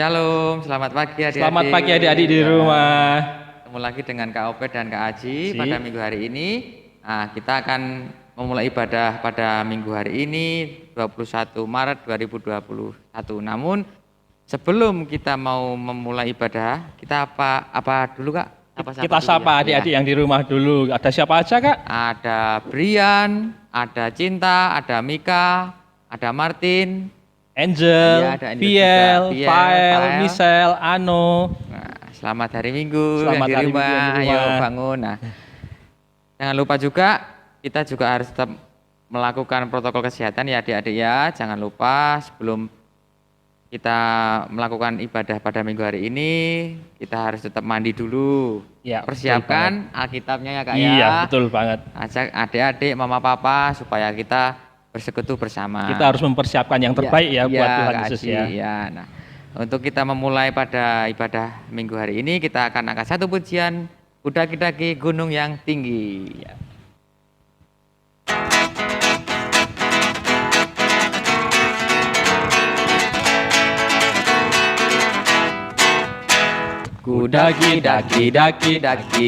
Shalom, selamat pagi Selamat pagi adik-adik. adik-adik di Ya, rumah. ketemu lagi dengan Kak Obed dan Kak Aji pada Sip. minggu hari ini. Nah, kita akan memulai ibadah pada minggu hari ini 21 Maret 2021. Namun sebelum kita mau memulai ibadah, kita apa dulu Kak? Kita Sapa-sapa dulu sapa ya. adik-adik yang di rumah dulu. Ada siapa aja, Kak? Ada Brian, ada Cinta, ada Mika, ada Martin. Angel, Iya, ada Angel Fiel, juga. Fael, Fael. Michelle, Ano. Nah, selamat hari Minggu Selamat yang di hari Minggu rumah. yang di Ayo rumah. bangun. Nah, jangan lupa juga kita juga harus tetap melakukan protokol kesehatan ya adik-adik ya. Jangan lupa sebelum kita melakukan ibadah pada minggu hari ini, kita harus tetap mandi dulu. Ya, betul Persiapkan Alkitabnya ya Kak ya. Iya, betul banget. Ajak adik-adik, mama papa supaya kita bersekutu bersama. Kita harus mempersiapkan yang terbaik ya buat Tuhan Kak Yesus Aji, ya. ya. Nah, untuk kita memulai pada ibadah minggu hari ini, kita akan angkat satu pujian, Kudaki-daki gunung yang tinggi. Ya. Ku daki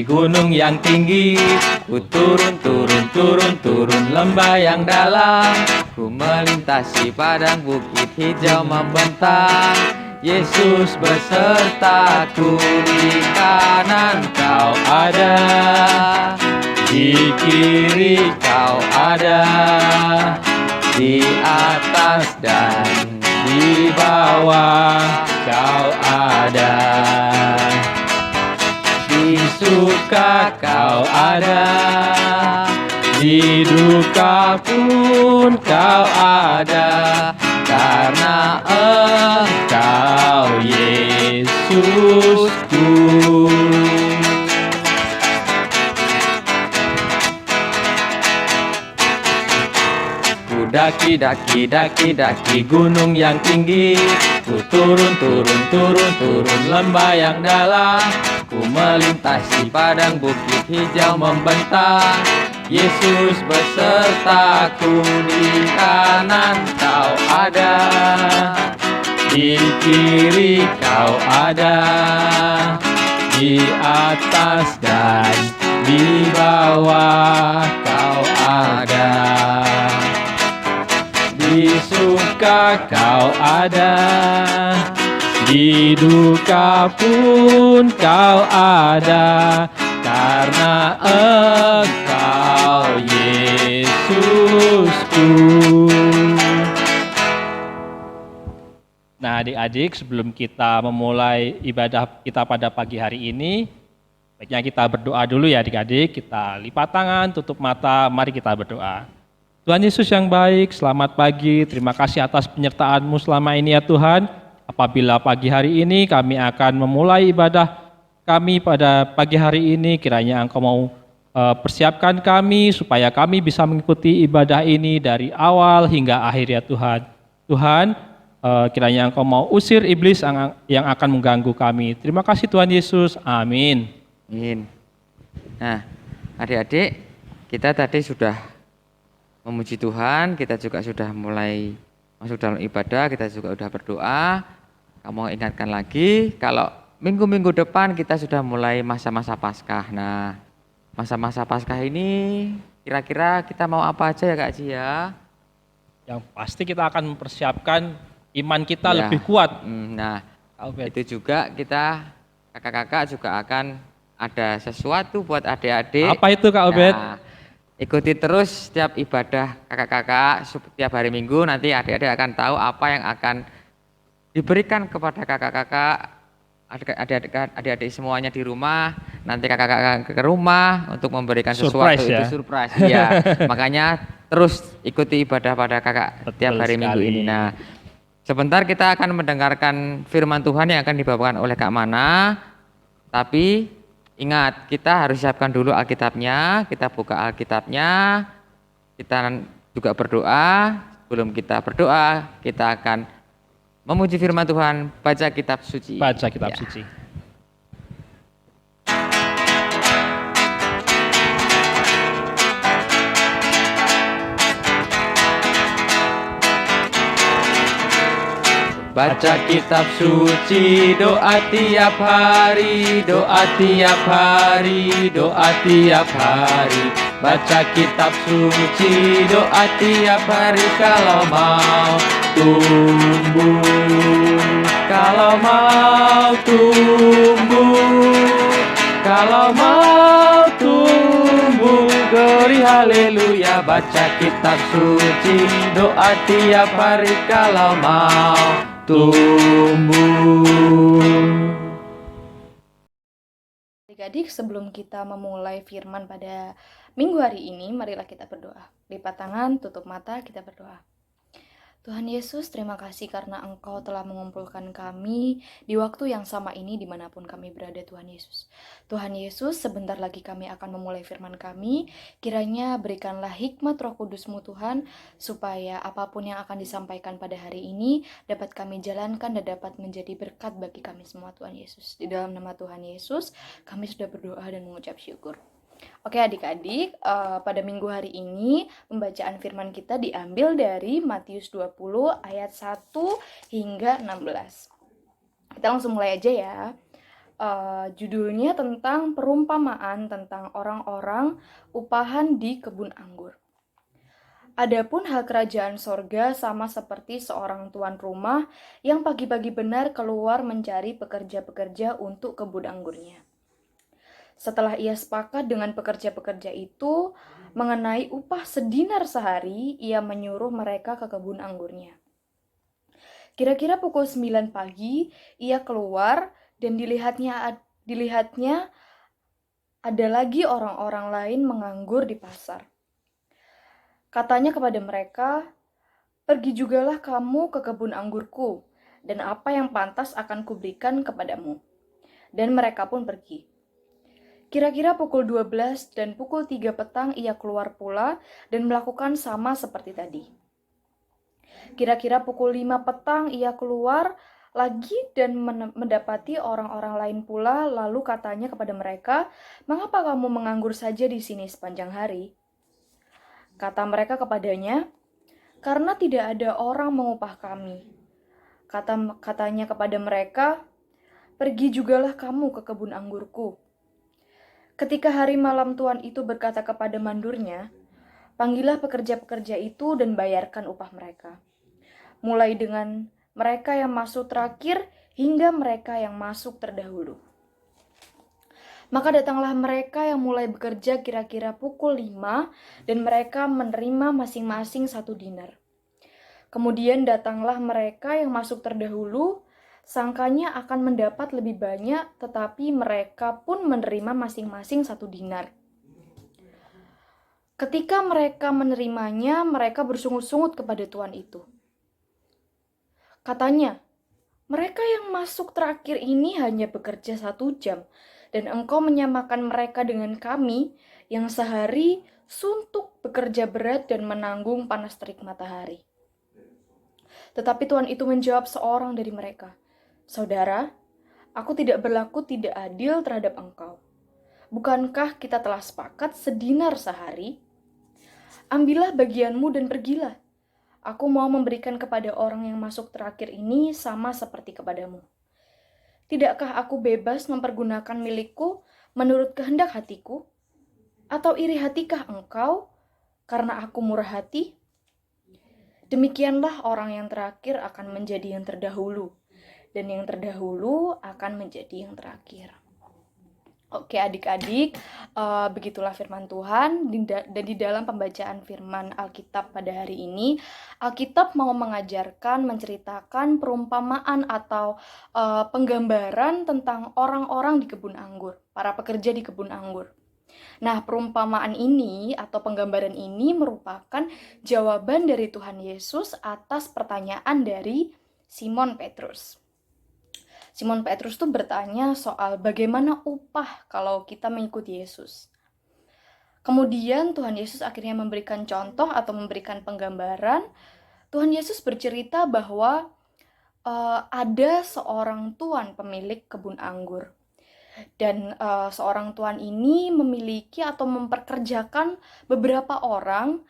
gunung yang tinggi, ku turun lembah yang dalam, Ku melintasi padang bukit hijau membentang. Yesus besertaku, di kanan kau ada, di kiri kau ada, di atas dan di bawah kau ada. di suka kau ada, Di duka pun kau ada, karena Engkau Yesusku. Ku daki gunung yang tinggi, Ku turun lembah yang dalam, ku melintasi padang bukit hijau membentang. Yesus besertaku, di kanan kau ada, di kiri kau ada, di atas dan di bawah kau ada. Di suka kau ada, di duka pun kau ada, karena Engkau Yesusku. Nah adik-adik, sebelum kita memulai ibadah kita pada pagi hari ini, baiknya kita berdoa dulu ya adik-adik. Kita lipat tangan, tutup mata, mari kita berdoa. Tuhan Yesus yang baik, selamat pagi, terima kasih atas penyertaan-Mu selama ini ya Tuhan. Apabila pagi hari ini kami akan memulai ibadah kami pada pagi hari ini, kiranya Engkau mau persiapkan kami supaya kami bisa mengikuti ibadah ini dari awal hingga akhir ya Tuhan. Tuhan, kiranya Engkau mau usir iblis yang akan mengganggu kami. Terima kasih Tuhan Yesus, amin. Amin. Nah, adik-adik, kita tadi sudah memuji Tuhan, kita juga sudah mulai masuk dalam ibadah, kita juga sudah berdoa. Kamu ingatkan lagi, kalau minggu-minggu depan kita sudah mulai masa-masa Paskah. Nah, masa-masa Paskah ini kira-kira kita mau apa aja ya Kak Ji ya? Yang pasti kita akan mempersiapkan iman kita Ya. lebih kuat. Nah, Kak Obed. itu juga kita kakak-kakak juga akan ada sesuatu buat adik-adik. Apa itu Kak Obed? Nah, ikuti terus setiap ibadah kakak-kakak setiap hari Minggu, nanti adik-adik akan tahu apa yang akan diberikan kepada kakak-kakak, adik-adik semuanya di rumah. Nanti kakak-kakak ke rumah untuk memberikan Surprise, sesuatu, ya? itu surprise. Ya, makanya terus ikuti ibadah pada kakak setiap hari Minggu ini. Nah, sebentar kita akan mendengarkan firman Tuhan yang akan dibawakan oleh Kak Mana. Tapi ingat, kita harus siapkan dulu Alkitabnya, kita buka Alkitabnya, kita juga berdoa. Sebelum kita berdoa, kita akan memuji firman Tuhan, baca kitab suci. Baca kitab Ya. suci. Baca kitab suci, doa tiap hari, doa tiap hari, doa tiap hari. Baca kitab suci, doa tiap hari kalau mau tumbuh. Kalau mau tumbuh, kalau mau tumbuh, glory haleluya. Baca kitab suci, doa tiap hari kalau mau tumbuh. Adik-adik, sebelum kita memulai firman pada minggu hari ini, marilah kita berdoa. Lipat tangan, tutup mata, kita berdoa. Tuhan Yesus, terima kasih karena Engkau telah mengumpulkan kami di waktu yang sama ini dimanapun kami berada, Tuhan Yesus. Tuhan Yesus, sebentar lagi kami akan memulai firman kami. Kiranya berikanlah hikmat Roh Kudus-Mu Tuhan, supaya apapun yang akan disampaikan pada hari ini dapat kami jalankan dan dapat menjadi berkat bagi kami semua, Tuhan Yesus. Di dalam nama Tuhan Yesus, kami sudah berdoa dan mengucap syukur. Oke adik-adik, pada minggu hari ini pembacaan firman kita diambil dari Matius 20 ayat 1 hingga 16. Kita langsung mulai aja ya. Judulnya tentang perumpamaan tentang orang-orang upahan di kebun anggur. Adapun hal kerajaan sorga sama seperti seorang tuan rumah yang pagi-pagi benar keluar mencari pekerja-pekerja untuk kebun anggurnya. Setelah ia sepakat dengan pekerja-pekerja itu mengenai upah sedinar sehari, ia menyuruh mereka ke kebun anggurnya. Kira-kira pukul 9 pagi, ia keluar dan dilihatnya ada lagi orang-orang lain menganggur di pasar. Katanya kepada mereka, "Pergi jugalah kamu ke kebun anggurku, dan apa yang pantas akan kuberikan kepadamu." Dan mereka pun pergi. Kira-kira pukul 12 dan pukul 3 petang ia keluar pula dan melakukan sama seperti tadi. Kira-kira pukul 5 petang ia keluar lagi dan mendapati orang-orang lain pula, lalu katanya kepada mereka, "Mengapa kamu menganggur saja di sini sepanjang hari?" Kata mereka kepadanya, "Karena tidak ada orang mengupah kami." Katanya kepada mereka, "Pergi jugalah kamu ke kebun anggurku." Ketika hari malam tuan itu berkata kepada mandurnya, "Panggillah pekerja-pekerja itu dan bayarkan upah mereka, mulai dengan mereka yang masuk terakhir hingga mereka yang masuk terdahulu." Maka datanglah mereka yang mulai bekerja kira-kira pukul 5 dan mereka menerima masing-masing 1 dinar. Kemudian datanglah mereka yang masuk terdahulu, sangkanya akan mendapat lebih banyak, tetapi mereka pun menerima masing-masing 1 dinar. Ketika mereka menerimanya, mereka bersungut-sungut kepada tuan itu. Katanya, "Mereka yang masuk terakhir ini hanya bekerja 1 jam, dan engkau menyamakan mereka dengan kami yang sehari suntuk bekerja berat dan menanggung panas terik matahari." Tetapi tuan itu menjawab seorang dari mereka, "Saudara, aku tidak berlaku tidak adil terhadap engkau. Bukankah kita telah sepakat sedinar sehari? Ambillah bagianmu dan pergilah. Aku mau memberikan kepada orang yang masuk terakhir ini sama seperti kepadamu. Tidakkah aku bebas mempergunakan milikku menurut kehendak hatiku? Atau iri hatikah engkau karena aku murah hati?" Demikianlah orang yang terakhir akan menjadi yang terdahulu, dan yang terdahulu akan menjadi yang terakhir. Oke adik-adik, begitulah firman Tuhan. Dan di dalam pembacaan firman Alkitab pada hari ini, Alkitab mau mengajarkan, menceritakan perumpamaan atau penggambaran tentang orang-orang di kebun anggur, para pekerja di kebun anggur. Nah, perumpamaan ini atau penggambaran ini merupakan jawaban dari Tuhan Yesus atas pertanyaan dari Simon Petrus. Simon Petrus tuh bertanya soal bagaimana upah kalau kita mengikuti Yesus. Kemudian Tuhan Yesus akhirnya memberikan contoh atau memberikan penggambaran. Tuhan Yesus bercerita bahwa ada seorang tuan pemilik kebun anggur. Dan seorang tuan ini memiliki atau memperkerjakan beberapa orang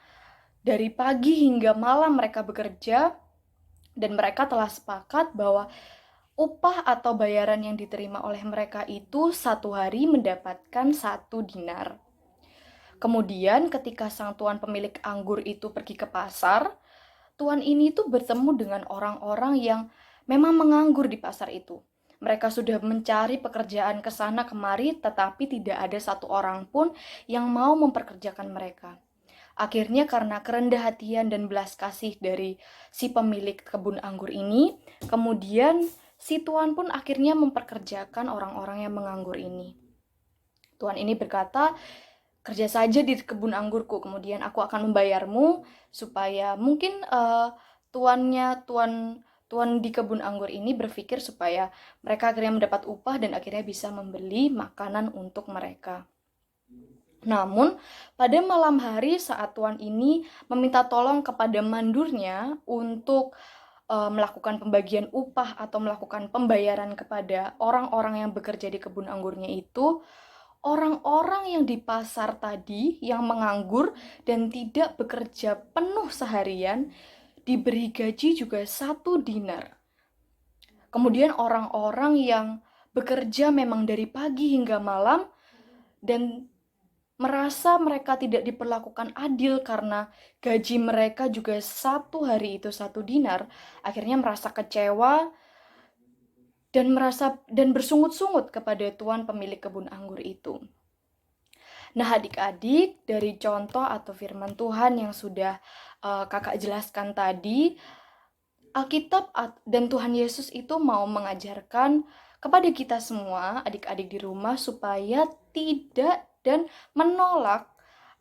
dari pagi hingga malam mereka bekerja Dan mereka telah sepakat bahwa upah atau bayaran yang diterima oleh mereka itu satu hari mendapatkan 1 dinar. Kemudian ketika sang tuan pemilik anggur itu pergi ke pasar, tuan ini tuh bertemu dengan orang-orang yang memang menganggur di pasar itu. Mereka sudah mencari pekerjaan ke sana kemari, tetapi tidak ada satu orang pun yang mau memperkerjakan mereka. Akhirnya karena kerendah hatian dan belas kasih dari si pemilik kebun anggur ini, kemudian si tuan pun akhirnya memperkerjakan orang-orang yang menganggur ini. Tuan ini berkata, kerja saja di kebun anggurku, kemudian aku akan membayarmu supaya mungkin tuan di kebun anggur ini berpikir supaya mereka akhirnya mendapat upah dan akhirnya bisa membeli makanan untuk mereka. Namun, pada malam hari saat tuan ini meminta tolong kepada mandurnya untuk melakukan pembagian upah atau melakukan pembayaran kepada orang-orang yang bekerja di kebun anggurnya itu, orang-orang yang di pasar tadi yang menganggur dan tidak bekerja penuh seharian diberi gaji juga 1 dinar. Kemudian orang-orang yang bekerja memang dari pagi hingga malam dan merasa mereka tidak diperlakukan adil karena gaji mereka juga satu hari itu 1 dinar, akhirnya merasa kecewa dan bersungut-sungut kepada tuan pemilik kebun anggur itu. Nah, adik-adik, dari contoh atau firman Tuhan yang sudah kakak jelaskan tadi, Alkitab dan Tuhan Yesus itu mau mengajarkan kepada kita semua, adik-adik di rumah, supaya tidak dan menolak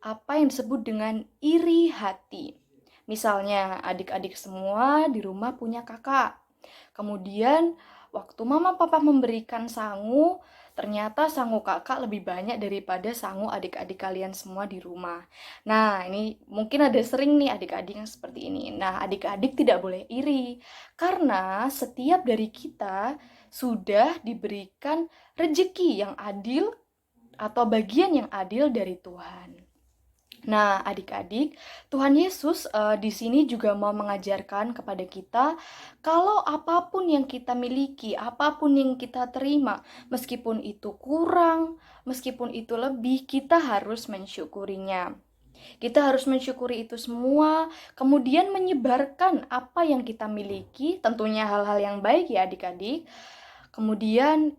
apa yang disebut dengan iri hati. Misalnya, adik-adik semua di rumah punya kakak. Kemudian, waktu mama papa memberikan sangu, ternyata sangu kakak lebih banyak daripada sangu adik-adik kalian semua di rumah. Nah, ini mungkin ada sering nih adik-adik yang seperti ini. Nah, adik-adik tidak boleh iri, karena setiap dari kita sudah diberikan rezeki yang adil atau bagian yang adil dari Tuhan. Nah, adik-adik, Tuhan Yesus di sini juga mau mengajarkan kepada kita kalau apapun yang kita miliki, apapun yang kita terima, meskipun itu kurang, meskipun itu lebih, kita harus mensyukurinya. Kita harus mensyukuri itu semua, kemudian menyebarkan apa yang kita miliki, tentunya hal-hal yang baik ya adik-adik. Kemudian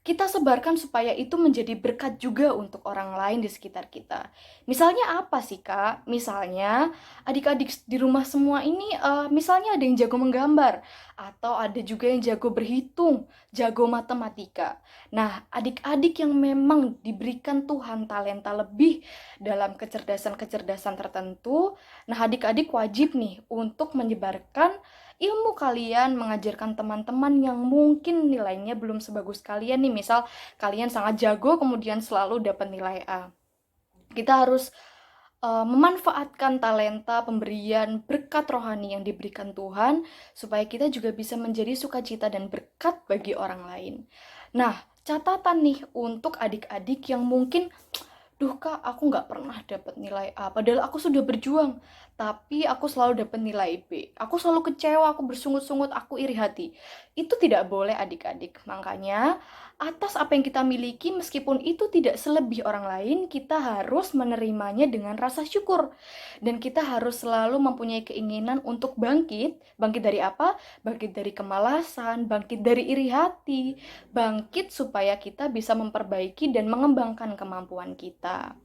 kita sebarkan supaya itu menjadi berkat juga untuk orang lain di sekitar kita. Misalnya apa sih, Kak? Misalnya adik-adik di rumah semua ini misalnya ada yang jago menggambar atau ada juga yang jago berhitung, jago matematika. Nah, adik-adik yang memang diberikan Tuhan talenta lebih dalam kecerdasan-kecerdasan tertentu, nah adik-adik wajib nih untuk menyebarkan ilmu kalian, mengajarkan teman-teman yang mungkin nilainya belum sebagus kalian nih. Misal kalian sangat jago kemudian selalu dapat nilai A. Kita harus memanfaatkan talenta, pemberian, berkat rohani yang diberikan Tuhan supaya kita juga bisa menjadi sukacita dan berkat bagi orang lain. Nah, catatan nih untuk adik-adik yang mungkin, duh Kak, aku nggak pernah dapat nilai A, padahal aku sudah berjuang, tapi aku selalu dapat nilai B. Aku selalu kecewa, aku bersungut-sungut, aku iri hati. Itu tidak boleh adik-adik. Makanya, atas apa yang kita miliki, meskipun itu tidak selebih orang lain, kita harus menerimanya dengan rasa syukur. Dan kita harus selalu mempunyai keinginan untuk bangkit. Bangkit dari apa? Bangkit dari kemalasan, bangkit dari iri hati, bangkit supaya kita bisa memperbaiki dan mengembangkan kemampuan kita.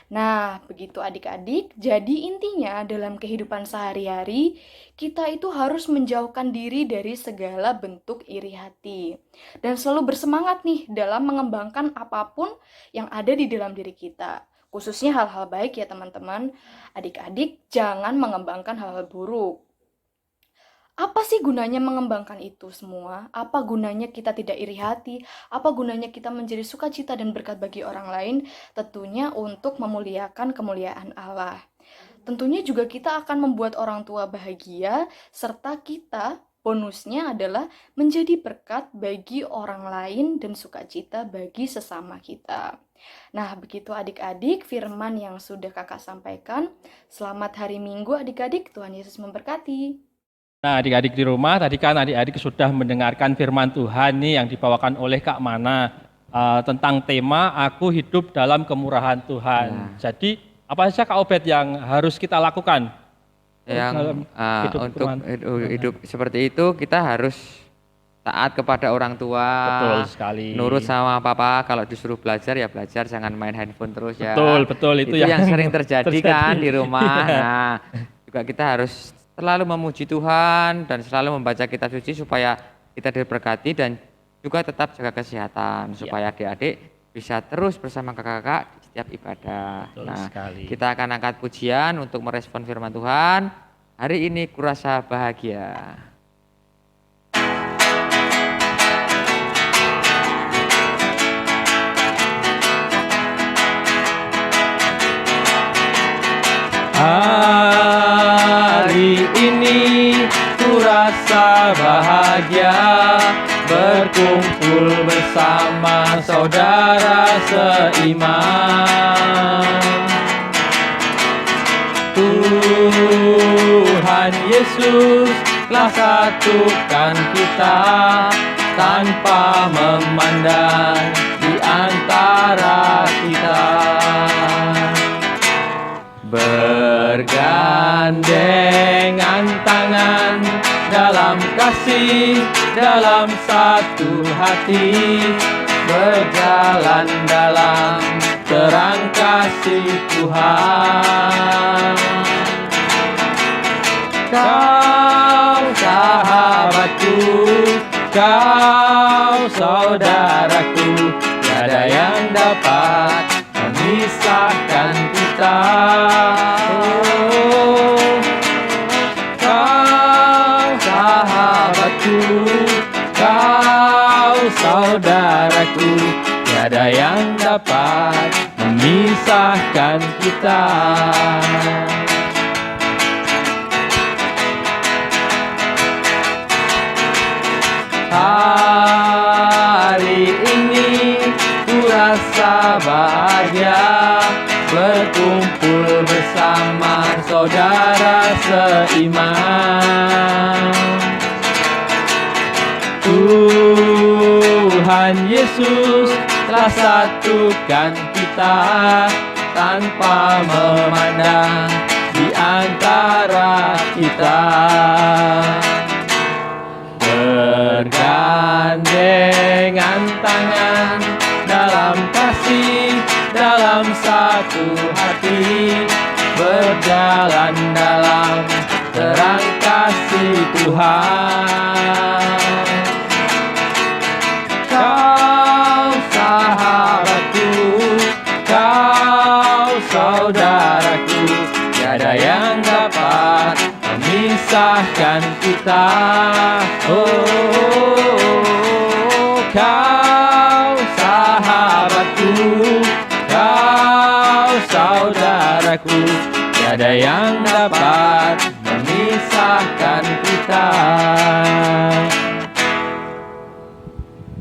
Nah, begitu adik-adik. Jadi intinya dalam kehidupan sehari-hari, kita itu harus menjauhkan diri dari segala bentuk iri hati. Dan selalu bersemangat nih dalam mengembangkan apapun yang ada di dalam diri kita. Khususnya hal-hal baik ya teman-teman. Adik-adik jangan mengembangkan hal-hal buruk. Apa sih gunanya mengembangkan itu semua? Apa gunanya kita tidak iri hati? Apa gunanya kita menjadi sukacita dan berkat bagi orang lain? Tentunya untuk memuliakan kemuliaan Allah. Tentunya juga kita akan membuat orang tua bahagia, serta kita bonusnya adalah menjadi berkat bagi orang lain dan sukacita bagi sesama kita. Nah, begitu adik-adik firman yang sudah kakak sampaikan. Selamat hari Minggu adik-adik, Tuhan Yesus memberkati. Nah, adik-adik di rumah, tadi kan adik-adik sudah mendengarkan firman Tuhan nih yang dibawakan oleh Kak Mana tentang tema Aku Hidup Dalam Kemurahan Tuhan. Jadi, apa saja Kak Obed yang harus kita lakukan dalam Yang hidup untuk Tuhan? hidup seperti itu kita harus taat kepada orang tua, Betul sekali. nurut sama papa. Kalau disuruh belajar ya belajar, jangan main handphone terus ya. Betul, itu yang yang sering terjadi terjadi. kan di rumah. Iya. Nah, juga kita harus selalu memuji Tuhan dan selalu membaca kitab suci supaya kita diberkati dan juga tetap jaga kesehatan supaya adik-adik bisa terus bersama kakak-kakak di setiap ibadah. Betul Nah, sekali. kita akan angkat pujian untuk merespon firman Tuhan. Hari ini kurasa bahagia. Hari ini ku rasa bahagia berkumpul bersama saudara seiman. Tuhan Yesus telah satukan kita tanpa memandang di antara kita. Bergandengan tangan dalam kasih, dalam satu hati, berjalan dalam terang kasih Tuhan. Kau sahabatku, kau saudaraku, tiada yang dapat memisahkan kita. Oh, kau sahabatku, kau saudaraku, tiada yang dapat memisahkan kita. Hari ini ku rasa bahagia berkumpul bersama saudara seiman. Tuhan Yesus telah satukan kita tanpa memandang di antara kita. Bergandengan tangan dalam kasih, dalam satu hati, berjalan dalam terang kasih Tuhan. Kau sahabatku, kau saudaraku, tiada yang dapat memisahkan kita. Oh, kau sahabatku, kau saudaraku, tiada yang dapat memisahkan kita.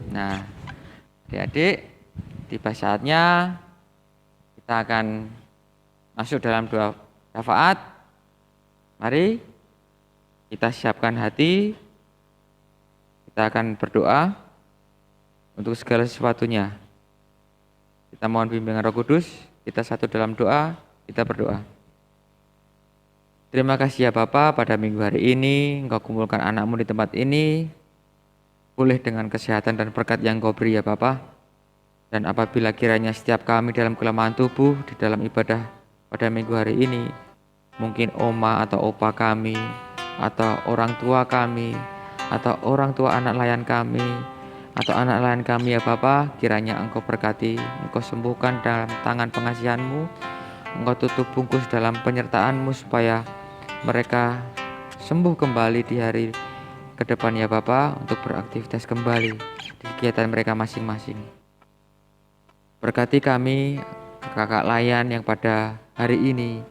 Nah, adik-adik, tiba saatnya kita akan masuk dalam doa syafaat. Mari kita siapkan hati, kita akan berdoa untuk segala sesuatunya. Kita mohon bimbingan Roh Kudus, kita satu dalam doa, kita berdoa. Terima kasih ya Bapa, pada minggu hari ini Engkau kumpulkan anak-Mu di tempat ini, pulih dengan kesehatan dan berkat yang Kau beri ya Bapa. Dan apabila kiranya setiap kami dalam kelemahan tubuh di dalam ibadah pada minggu hari ini, mungkin oma atau opa kami, atau orang tua kami, atau orang tua anak layan kami, atau anak layan kami ya Bapa, kiranya Engkau berkati, Engkau sembuhkan dalam tangan pengasihan-Mu, Engkau tutup bungkus dalam penyertaan-Mu supaya mereka sembuh kembali di hari ke depan ya Bapa, untuk beraktivitas kembali di kegiatan mereka masing-masing. Berkati kami, kakak layan yang pada hari ini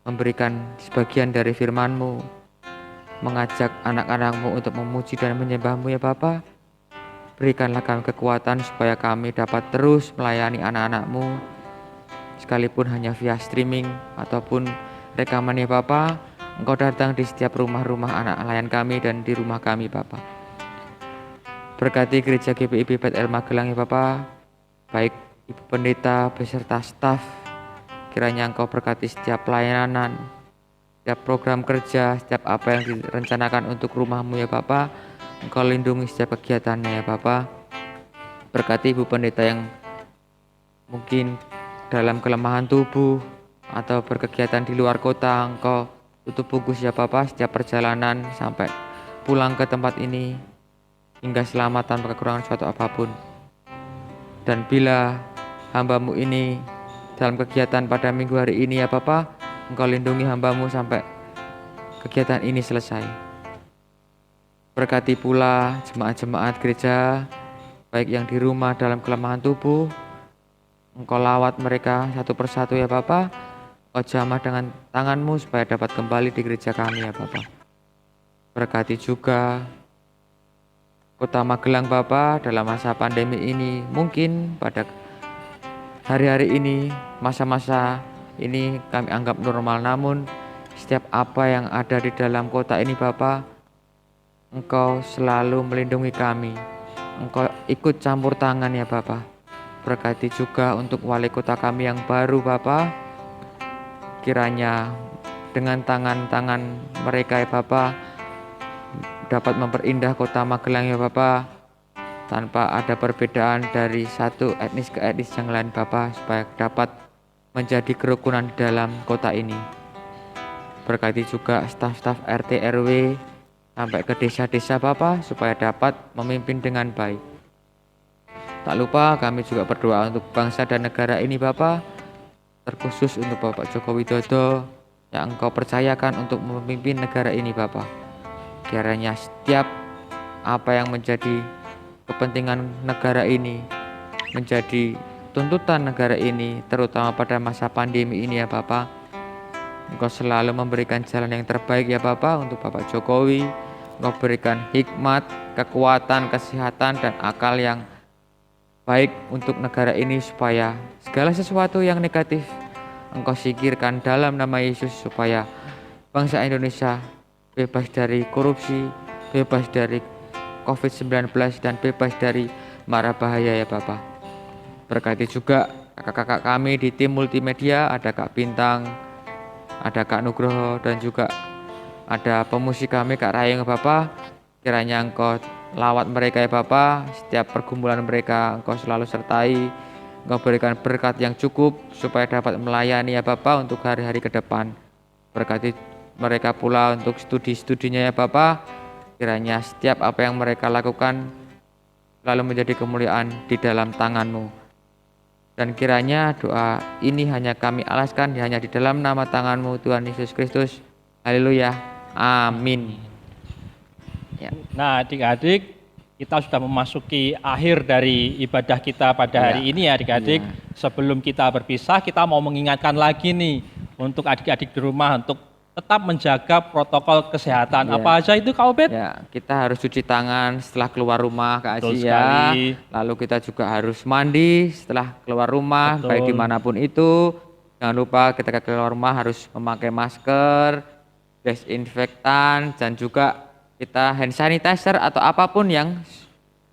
memberikan sebagian dari firman-Mu, mengajak anak-anak-Mu untuk memuji dan menyembah-Mu ya Bapa. Berikanlah kami kekuatan supaya kami dapat terus melayani anak-anak-Mu, sekalipun hanya via streaming ataupun rekaman ya Bapa. Engkau datang di setiap rumah-rumah anak layan kami dan di rumah kami Bapa. Berkati gereja GPIB Bethel Magelang ya Bapa, baik Ibu Pendeta beserta staf, kiranya Engkau berkati setiap pelayanan, setiap program kerja, setiap apa yang direncanakan untuk rumah-Mu ya Bapa. Engkau lindungi setiap kegiatannya ya Bapa. Berkati Ibu Pendeta yang mungkin dalam kelemahan tubuh atau berkegiatan di luar kota, Engkau tutup bungkus ya Bapa setiap perjalanan sampai pulang ke tempat ini hingga selamat tanpa kekurangan suatu apapun. Dan bila hamba-Mu ini dalam kegiatan pada minggu hari ini ya Bapa, Engkau lindungi hamba-Mu sampai kegiatan ini selesai. Berkati pula jemaat-jemaat gereja, baik yang di rumah dalam kelemahan tubuh, Engkau lawat mereka satu persatu ya Bapa. Engkau jamah dengan tangan-Mu supaya dapat kembali di gereja kami ya Bapa. Berkati juga Kota Magelang Bapa dalam masa pandemi ini, mungkin pada hari-hari ini, masa-masa ini kami anggap normal, namun setiap apa yang ada di dalam kota ini Bapa, Engkau selalu melindungi kami. Engkau ikut campur tangan ya Bapa. Berkati juga untuk wali kota kami yang baru Bapa. Kiranya dengan tangan-tangan mereka ya Bapa dapat memperindah kota Magelang ya Bapa, tanpa ada perbedaan dari satu etnis ke etnis yang lain Bapa, supaya dapat menjadi kerukunan di dalam kota ini. Berkati juga staf-staf RT RW sampai ke desa-desa Bapa, supaya dapat memimpin dengan baik. Tak lupa kami juga berdoa untuk bangsa dan negara ini Bapa, terkhusus untuk Bapak Joko Widodo yang Engkau percayakan untuk memimpin negara ini Bapa. Kiranya setiap apa yang menjadi kepentingan negara ini, menjadi tuntutan negara ini, terutama pada masa pandemi ini ya Bapa, Engkau selalu memberikan jalan yang terbaik ya Bapa untuk Bapak Jokowi. Engkau berikan hikmat, kekuatan, kesehatan, dan akal yang baik untuk negara ini, supaya segala sesuatu yang negatif Engkau singkirkan dalam nama Yesus, supaya bangsa Indonesia bebas dari korupsi, bebas dari COVID-19, dan bebas dari mara bahaya ya Bapa. Berkati juga kakak-kakak kami di tim multimedia, ada Kak Bintang, ada Kak Nugroho, dan juga ada pemusik kami Kak Rayeng Bapa. Kiranya Engkau lawat mereka ya Bapa, setiap pergumulan mereka Engkau selalu sertai. Engkau berikan berkat yang cukup supaya dapat melayani ya Bapa untuk hari-hari ke depan. Berkati mereka pula untuk studi-studinya ya Bapa. Kiranya setiap apa yang mereka lakukan selalu menjadi kemuliaan di dalam tangan-Mu. Dan kiranya doa ini hanya kami alaskan hanya di dalam nama tangan-Mu Tuhan Yesus Kristus. Haleluya. Amin. Ya. Nah, adik-adik, kita sudah memasuki akhir dari ibadah kita pada hari ini ya adik-adik. Sebelum kita berpisah, kita mau mengingatkan lagi nih untuk adik-adik di rumah untuk tetap menjaga protokol kesehatan. Apa aja itu Kak Obed? Ya, kita harus cuci tangan setelah keluar rumah Kak Aji ya. Sekali. Lalu kita juga harus mandi setelah keluar rumah, baik dimanapun itu. Jangan lupa ketika keluar rumah harus memakai masker, desinfektan, dan juga kita hand sanitizer atau apapun yang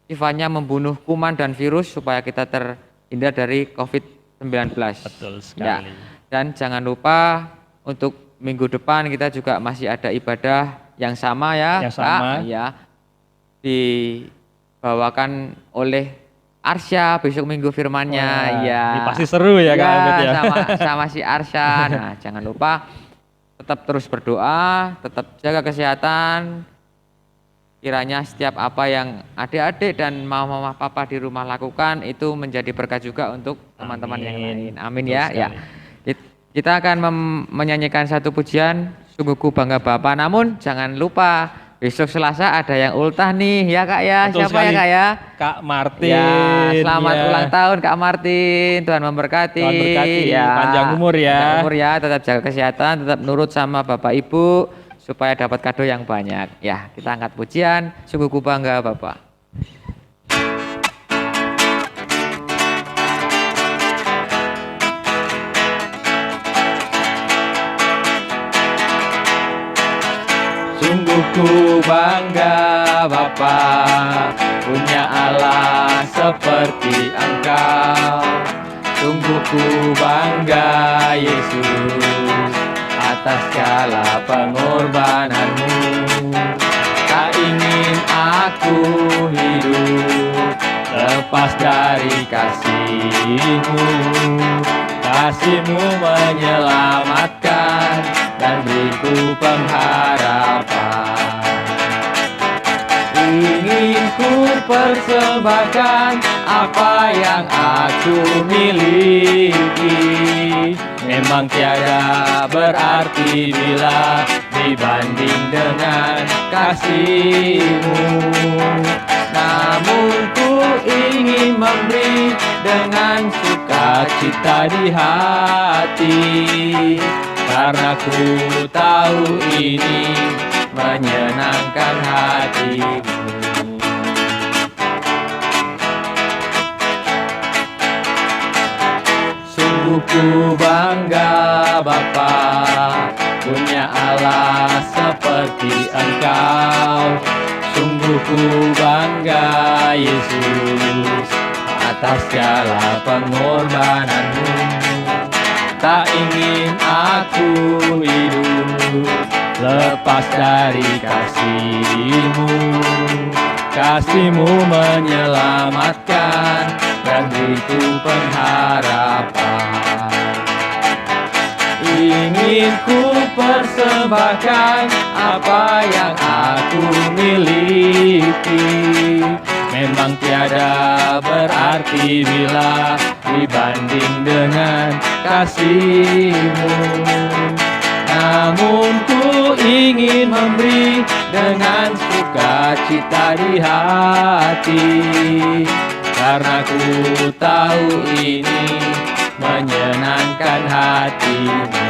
sifatnya membunuh kuman dan virus supaya kita terhindar dari COVID-19. Betul Ya. sekali. Dan jangan lupa untuk minggu depan kita juga masih ada ibadah yang sama ya, Yang sama. Kak, ya. Dibawakan oleh Arsya besok minggu firmannya. Wah, ya. ini pasti seru ya Kak Obed ya. sama si Arsya. Nah, jangan lupa tetap terus berdoa, tetap jaga kesehatan. Kiranya setiap apa yang adik-adik dan mama papa di rumah lakukan itu menjadi berkat juga untuk teman-teman yang lain. Amin ya. Ya. Kita akan menyanyikan satu pujian, Sungguh Ku Bangga Bapa. Namun jangan lupa besok Selasa ada yang ultah nih ya Kak ya. Betul Siapa sekali. ya Kak ya? Kak Martin. Ya, selamat ya. ulang tahun Kak Martin. Tuhan memberkati. Tuhan berkati. Ya. Panjang umur ya. Panjang umur ya, tetap jaga kesehatan, tetap nurut sama Bapak Ibu supaya dapat kado yang banyak. Ya, kita angkat pujian, Sungguh Ku Bangga Bapa. Sungguh ku bangga Bapa, punya Allah seperti Engkau. Sungguh ku bangga Yesus, atas segala pengorbananmu. Tak ingin aku hidup lepas dari kasih-Mu. Kasih-Mu menyelamatkan dan beriku pengharapan. Ingin ku persembahkan apa yang aku miliki. Memang tiada berarti bila dibanding dengan kasih-Mu. Namun ku ingin memberi dengan sukacita di hati, karena ku tahu ini menyenangkan hati-Mu. Sungguh ku bangga Bapa, punya Allah seperti Engkau. Sungguh ku bangga Yesus, atas segala pengorbanan-Mu. Tak ingin aku hidup lepas dari kasih-Mu. Kasih-Mu menyelamatkan dan beriku pengharapan. Ingin ku persembahkan apa yang aku miliki. Memang tiada berarti bila dibanding dengan kasih-Mu. Namun ku ingin memberi dengan sukacita di hati, karena ku tahu ini menyenangkan hati-Mu.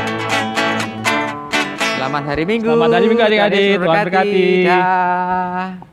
Selamat hari Minggu. Selamat hari Minggu adik-adik. Tuhan Tuhan berkati. Dah.